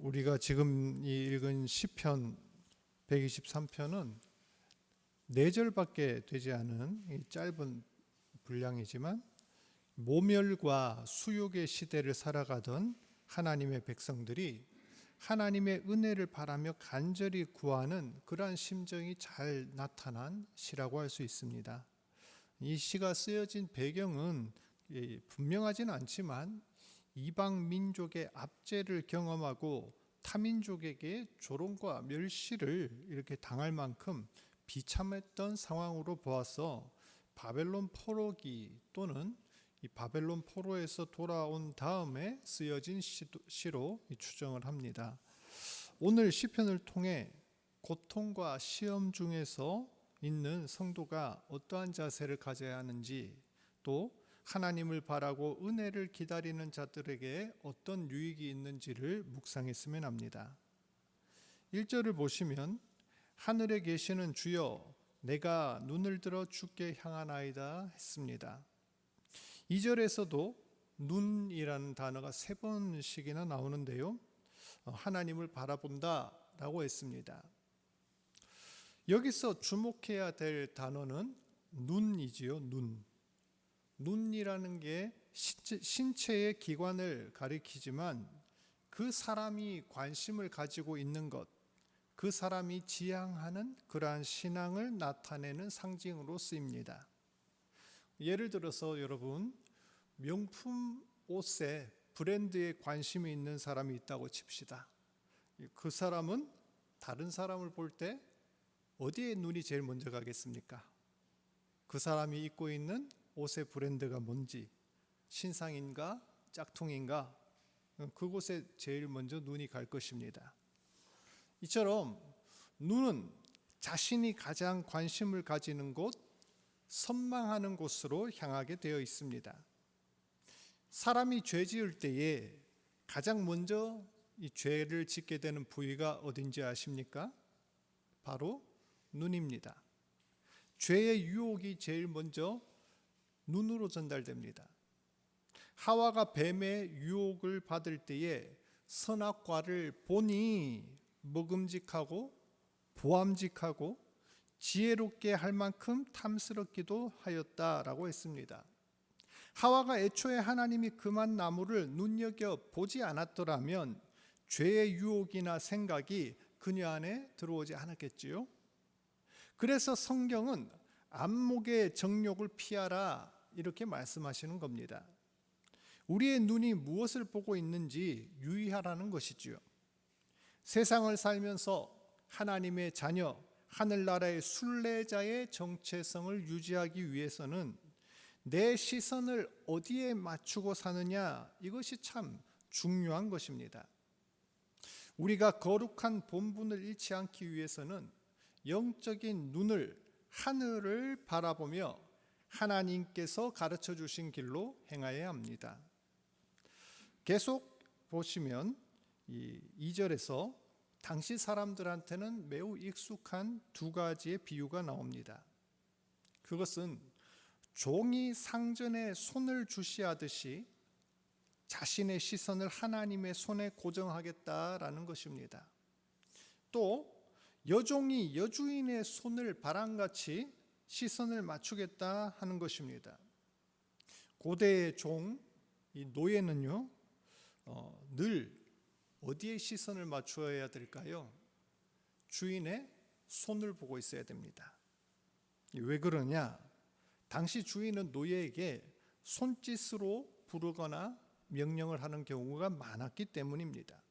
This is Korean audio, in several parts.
우리가 지금 읽은 시편 123편은 4절밖에 되지 않은 이 짧은 분량이지만 모멸과 수욕의 시대를 살아가던 하나님의 백성들이 하나님의 은혜를 바라며 간절히 구하는 그러한 심정이 잘 나타난 시라고 할 수 있습니다. 이 시가 쓰여진 배경은 분명하지는 않지만 이방 민족의 압제를 경험하고 타민족에게 조롱과 멸시를 이렇게 당할 만큼 비참했던 상황으로 보아서 바벨론 포로기 또는 이 바벨론 포로에서 돌아온 다음에 쓰여진 시로 추정을 합니다. 오늘 시편을 통해 고통과 시험 중에서 있는 성도가 어떠한 자세를 가져야 하는지, 또 하나님을 바라고 은혜를 기다리는 자들에게 어떤 유익이 있는지를 묵상했으면 합니다. 1절을 보시면 하늘에 계시는 주여 내가 눈을 들어 주께 향하나이다 했습니다. 2절에서도 눈이라는 단어가 3번씩이나 나오는데요, 하나님을 바라본다 라고 했습니다. 여기서 주목해야 될 단어는 눈이지요. 눈이라는 게 신체의 기관을 가리키지만 그 사람이 관심을 가지고 있는 것, 그 사람이 지향하는 그러한 신앙을 나타내는 상징으로 쓰입니다. 예를 들어서 여러분, 명품 옷에 브랜드에 관심이 있는 사람이 있다고 칩시다. 그 사람은 다른 사람을 볼 때 어디에 눈이 제일 먼저 가겠습니까? 그 사람이 입고 있는 옷의 브랜드가 뭔지, 신상인가 짝퉁인가, 그곳에 제일 먼저 눈이 갈 것입니다. 이처럼 눈은 자신이 가장 관심을 가지는 곳, 선망하는 곳으로 향하게 되어 있습니다. 사람이 죄 지을 때에 가장 먼저 이 죄를 짓게 되는 부위가 어딘지 아십니까? 바로 눈입니다. 죄의 유혹이 제일 먼저 눈으로 전달됩니다. 하와가 뱀의 유혹을 받을 때에 선악과를 보니 먹음직하고 보암직하고 지혜롭게 할 만큼 탐스럽기도 하였다라고 했습니다. 하와가 애초에 하나님이 금한 나무를 눈여겨 보지 않았더라면 죄의 유혹이나 생각이 그녀 안에 들어오지 않았겠지요. 그래서 성경은 안목의 정욕을 피하라 이렇게 말씀하시는 겁니다. 우리의 눈이 무엇을 보고 있는지 유의하라는 것이지요. 세상을 살면서 하나님의 자녀, 하늘나라의 순례자의 정체성을 유지하기 위해서는 내 시선을 어디에 맞추고 사느냐, 이것이 참 중요한 것입니다. 우리가 거룩한 본분을 잃지 않기 위해서는 영적인 눈을, 하늘을 바라보며 하나님께서 가르쳐 주신 길로 행하여야 합니다. 계속 보시면 이 2절에서 당시 사람들한테는 매우 익숙한 2가지의 비유가 나옵니다. 그것은 종이 상전에 손을 주시하듯이 자신의 시선을 하나님의 손에 고정하겠다라는 것입니다. 또 여종이 여주인의 손을 바람같이 시선을 맞추겠다 하는 것입니다. 고대의 종, 이 노예는요, 늘 어디에 시선을 맞추어야 될까요? 주인의 손을 보고 있어야 됩니다. 왜 그러냐? 당시 주인은 노예에게 손짓으로 부르거나 명령을 하는 경우가 많았기 때문입니다.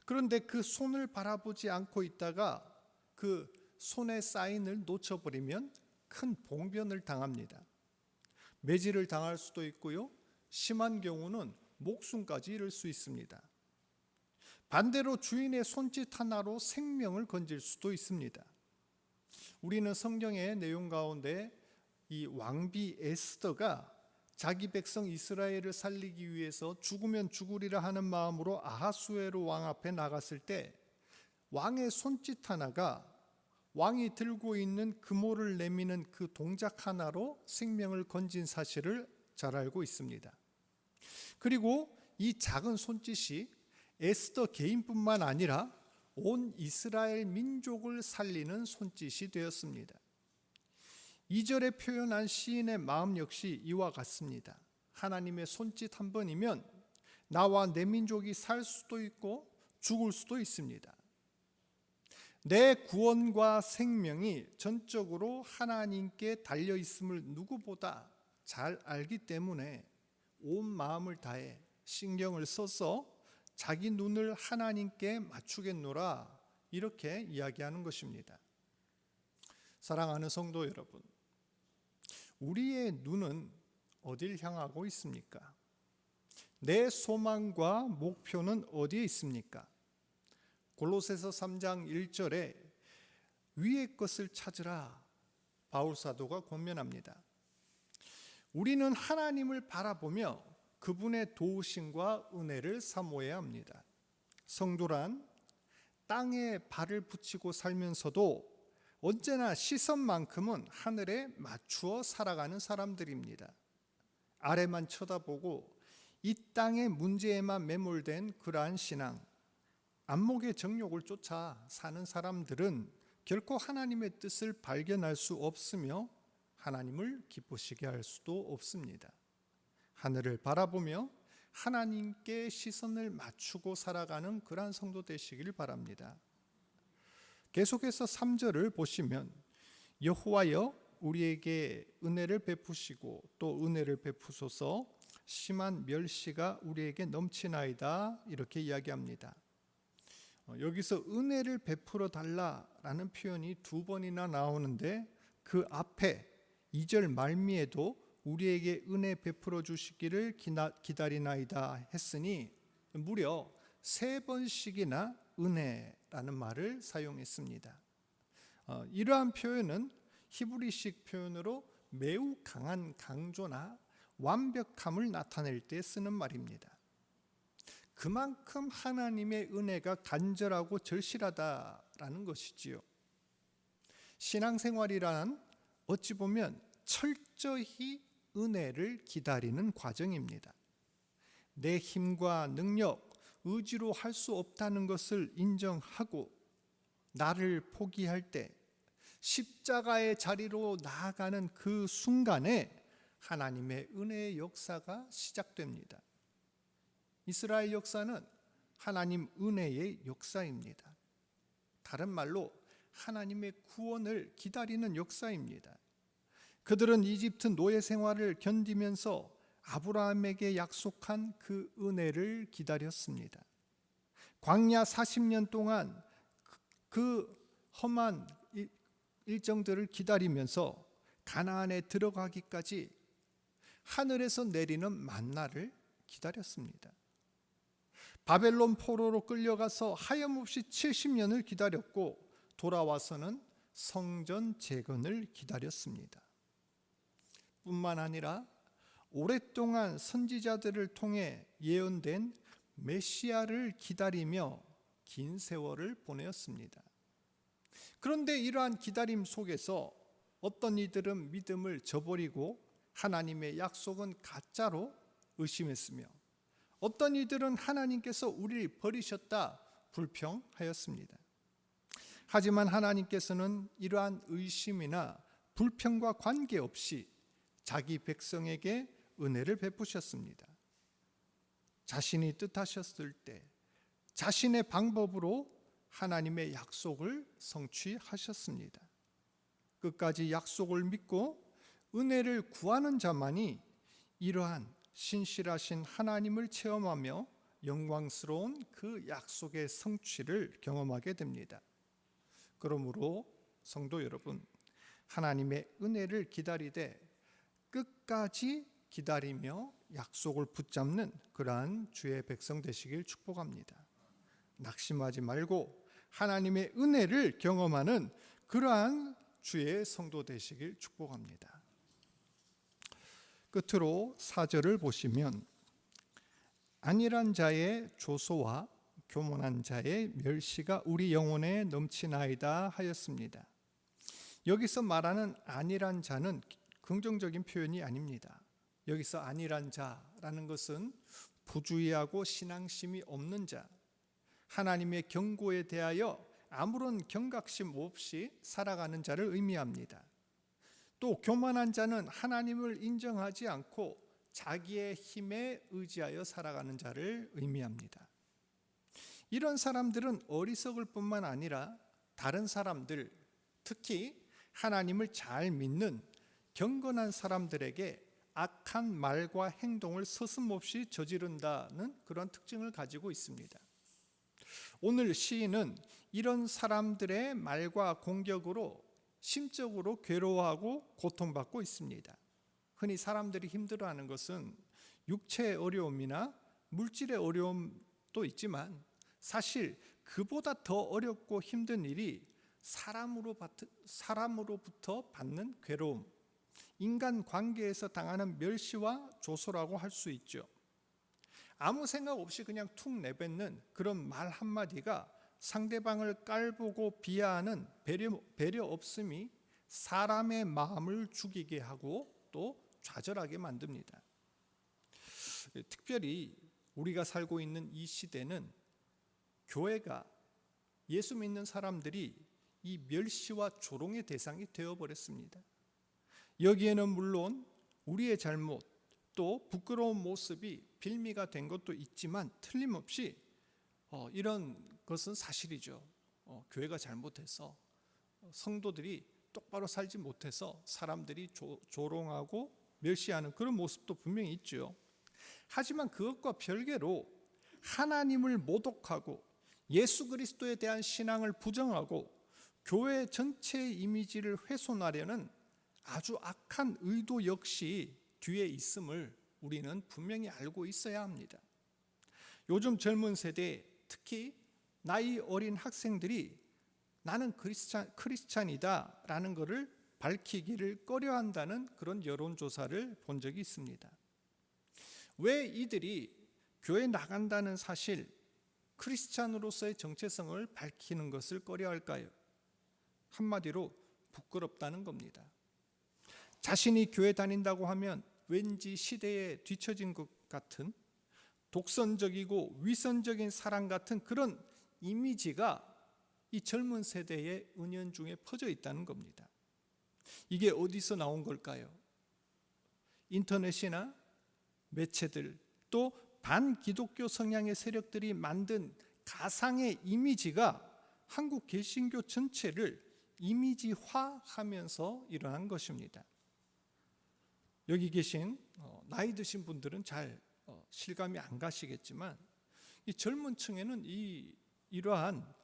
그런데 그 손을 바라보지 않고 있다가 그 손의 사인을 놓쳐버리면 큰 봉변을 당합니다. 매질을 당할 수도 있고요, 심한 경우는 목숨까지 잃을 수 있습니다. 반대로 주인의 손짓 하나로 생명을 건질 수도 있습니다. 우리는 성경의 내용 가운데 이 왕비 에스더가 자기 백성 이스라엘을 살리기 위해서 죽으면 죽으리라 하는 마음으로 아하수에로 왕 앞에 나갔을 때 왕의 손짓 하나가 왕이 들고 있는 금오를 내미는 그 동작 하나로 생명을 건진 사실을 잘 알고 있습니다. 그리고 이 작은 손짓이 에스더 개인뿐만 아니라 온 이스라엘 민족을 살리는 손짓이 되었습니다. 2절에 표현한 시인의 마음 역시 이와 같습니다. 하나님의 손짓 한 번이면 나와 내 민족이 살 수도 있고 죽을 수도 있습니다. 내 구원과 생명이 전적으로 하나님께 달려 있음을 누구보다 잘 알기 때문에 온 마음을 다해 신경을 써서 자기 눈을 하나님께 맞추겠노라, 이렇게 이야기하는 것입니다. 사랑하는 성도 여러분, 우리의 눈은 어딜 향하고 있습니까? 내 소망과 목표는 어디에 있습니까? 골로새서 3장 1절에 위의 것을 찾으라, 바울 사도가 권면합니다. 우리는 하나님을 바라보며 그분의 도우심과 은혜를 사모해야 합니다. 성도란 땅에 발을 붙이고 살면서도 언제나 시선만큼은 하늘에 맞추어 살아가는 사람들입니다. 아래만 쳐다보고 이 땅의 문제에만 매몰된 그러한 신앙, 안목의 정욕을 쫓아 사는 사람들은 결코 하나님의 뜻을 발견할 수 없으며 하나님을 기쁘시게 할 수도 없습니다. 하늘을 바라보며 하나님께 시선을 맞추고 살아가는 그러한 성도 되시길 바랍니다. 계속해서 3절을 보시면 여호와여 우리에게 은혜를 베푸시고 또 은혜를 베푸소서, 심한 멸시가 우리에게 넘치나이다, 이렇게 이야기합니다. 여기서 은혜를 베풀어 달라라는 표현이 2번이나 나오는데 그 앞에 2절 말미에도 우리에게 은혜 베풀어 주시기를 기다리나이다 했으니 무려 3번씩이나 은혜라는 말을 사용했습니다. 이러한 표현은 히브리식 표현으로 매우 강한 강조나 완벽함을 나타낼 때 쓰는 말입니다. 그만큼 하나님의 은혜가 간절하고 절실하다라는 것이지요. 신앙생활이란 어찌 보면 철저히 은혜를 기다리는 과정입니다. 내 힘과 능력, 의지로 할 수 없다는 것을 인정하고 나를 포기할 때 십자가의 자리로 나아가는 그 순간에 하나님의 은혜의 역사가 시작됩니다. 이스라엘 역사는 하나님 은혜의 역사입니다. 다른 말로 하나님의 구원을 기다리는 역사입니다. 그들은 이집트 노예 생활을 견디면서 아브라함에게 약속한 그 은혜를 기다렸습니다. 광야 40년 동안 그 험한 일정들을 기다리면서 가나안에 들어가기까지 하늘에서 내리는 만나를 기다렸습니다. 바벨론 포로로 끌려가서 하염없이 70년을 기다렸고 돌아와서는 성전 재건을 기다렸습니다. 뿐만 아니라 오랫동안 선지자들을 통해 예언된 메시아를 기다리며 긴 세월을 보내었습니다. 그런데 이러한 기다림 속에서 어떤 이들은 믿음을 저버리고 하나님의 약속은 가짜로 의심했으며 어떤 이들은 하나님께서 우리를 버리셨다 불평하였습니다. 하지만 하나님께서는 이러한 의심이나 불평과 관계없이 자기 백성에게 은혜를 베푸셨습니다. 자신이 뜻하셨을 때 자신의 방법으로 하나님의 약속을 성취하셨습니다. 끝까지 약속을 믿고 은혜를 구하는 자만이 이러한 신실하신 하나님을 체험하며 영광스러운 그 약속의 성취를 경험하게 됩니다. 그러므로 성도 여러분, 하나님의 은혜를 기다리되 끝까지 기다리며 약속을 붙잡는 그러한 주의 백성 되시길 축복합니다. 낙심하지 말고 하나님의 은혜를 경험하는 그러한 주의 성도 되시길 축복합니다. 끝으로 4절을 보시면 안일한 자의 조소와 교만한 자의 멸시가 우리 영혼에 넘치나이다 하였습니다. 여기서 말하는 안일한 자는 긍정적인 표현이 아닙니다. 여기서 안일한 자라는 것은 부주의하고 신앙심이 없는 자, 하나님의 경고에 대하여 아무런 경각심 없이 살아가는 자를 의미합니다. 또 교만한 자는 하나님을 인정하지 않고 자기의 힘에 의지하여 살아가는 자를 의미합니다. 이런 사람들은 어리석을 뿐만 아니라 다른 사람들, 특히 하나님을 잘 믿는 경건한 사람들에게 악한 말과 행동을 서슴없이 저지른다는 그런 특징을 가지고 있습니다. 오늘 시인은 이런 사람들의 말과 공격으로 심적으로 괴로워하고 고통받고 있습니다. 흔히 사람들이 힘들어하는 것은 육체의 어려움이나 물질의 어려움도 있지만 사실 그보다 더 어렵고 힘든 일이 사람으로부터 받는 괴로움, 인간 관계에서 당하는 멸시와 조소라고 할 수 있죠. 아무 생각 없이 그냥 툭 내뱉는 그런 말 한마디가 상대방을 깔보고 비하하는 배려 없음이 사람의 마음을 죽이게 하고 또 좌절하게 만듭니다. 특별히 우리가 살고 있는 이 시대는 교회가, 예수 믿는 사람들이 이 멸시와 조롱의 대상이 되어버렸습니다. 여기에는 물론 우리의 잘못, 또 부끄러운 모습이 빌미가 된 것도 있지만 틀림없이 이런 것은 사실이죠. 교회가 잘못해서, 성도들이 똑바로 살지 못해서 사람들이 조롱하고 멸시하는 그런 모습도 분명히 있죠. 하지만 그것과 별개로 하나님을 모독하고 예수 그리스도에 대한 신앙을 부정하고 교회 전체의 이미지를 훼손하려는 아주 악한 의도 역시 뒤에 있음을 우리는 분명히 알고 있어야 합니다. 요즘 젊은 세대, 특히 나이 어린 학생들이 나는 크리스찬이다 라는 것을 밝히기를 꺼려한다는 그런 여론조사를 본 적이 있습니다. 왜 이들이 교회 나간다는 사실, 크리스찬으로서의 정체성을 밝히는 것을 꺼려할까요? 한마디로 부끄럽다는 겁니다. 자신이 교회 다닌다고 하면 왠지 시대에 뒤처진 것 같은 독선적이고 위선적인 사람 같은 그런 이미지가 이 젊은 세대의 은연중에 퍼져 있다는 겁니다. 이게 어디서 나온 걸까요? 인터넷이나 매체들, 또 반기독교 성향의 세력들이 만든 가상의 이미지가 한국 개신교 전체를 이미지화하면서 일어난 것입니다. 여기 계신 나이 드신 분들은 잘 실감이 안 가시겠지만 이 젊은 층에는 이러한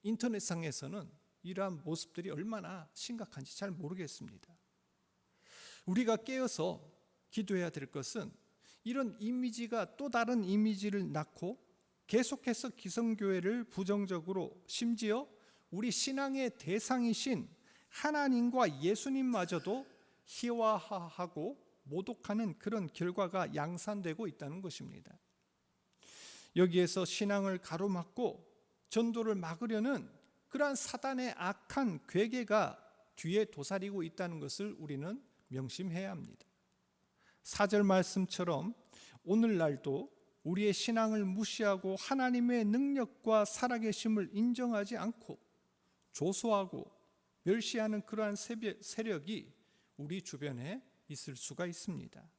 인터넷상에서는 이러한 모습들이 얼마나 심각한지 잘 모르겠습니다. 우리가 깨어서 기도해야 될 것은 이런 이미지가 또 다른 이미지를 낳고 계속해서 기성교회를 부정적으로, 심지어 우리 신앙의 대상이신 하나님과 예수님마저도 희화화하고 모독하는 그런 결과가 양산되고 있다는 것입니다. 여기에서 신앙을 가로막고 전도를 막으려는 그러한 사단의 악한 괴계가 뒤에 도사리고 있다는 것을 우리는 명심해야 합니다. 4절 말씀처럼 오늘날도 우리의 신앙을 무시하고 하나님의 능력과 살아계심을 인정하지 않고 조소하고 멸시하는 그러한 세력이 우리 주변에 있을 수가 있습니다.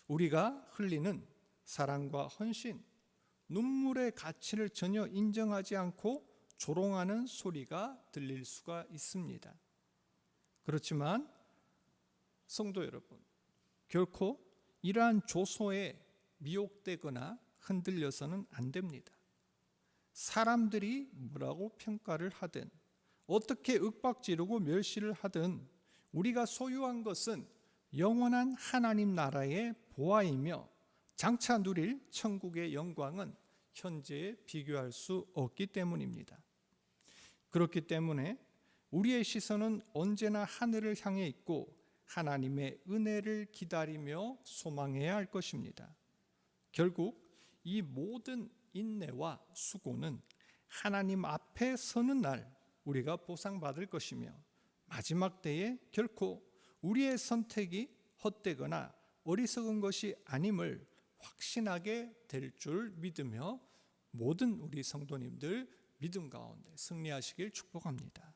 우리가 흘리는 사랑과 헌신, 눈물의 가치를 전혀 인정하지 않고 조롱하는 소리가 들릴 수가 있습니다. 그렇지만 성도 여러분, 결코 이러한 조소에 미혹되거나 흔들려서는 안 됩니다. 사람들이 뭐라고 평가를 하든 어떻게 윽박지르고 멸시를 하든 우리가 소유한 것은 영원한 하나님 나라의 보화이며 장차 누릴 천국의 영광은 현재에 비교할 수 없기 때문입니다. 그렇기 때문에 우리의 시선은 언제나 하늘을 향해 있고 하나님의 은혜를 기다리며 소망해야 할 것입니다. 결국 이 모든 인내와 수고는 하나님 앞에 서는 날 우리가 보상받을 것이며 마지막 때에 결코 우리의 선택이 헛되거나 어리석은 것이 아님을 확신하게 될 줄 믿으며 모든 우리 성도님들 믿음 가운데 승리하시길 축복합니다.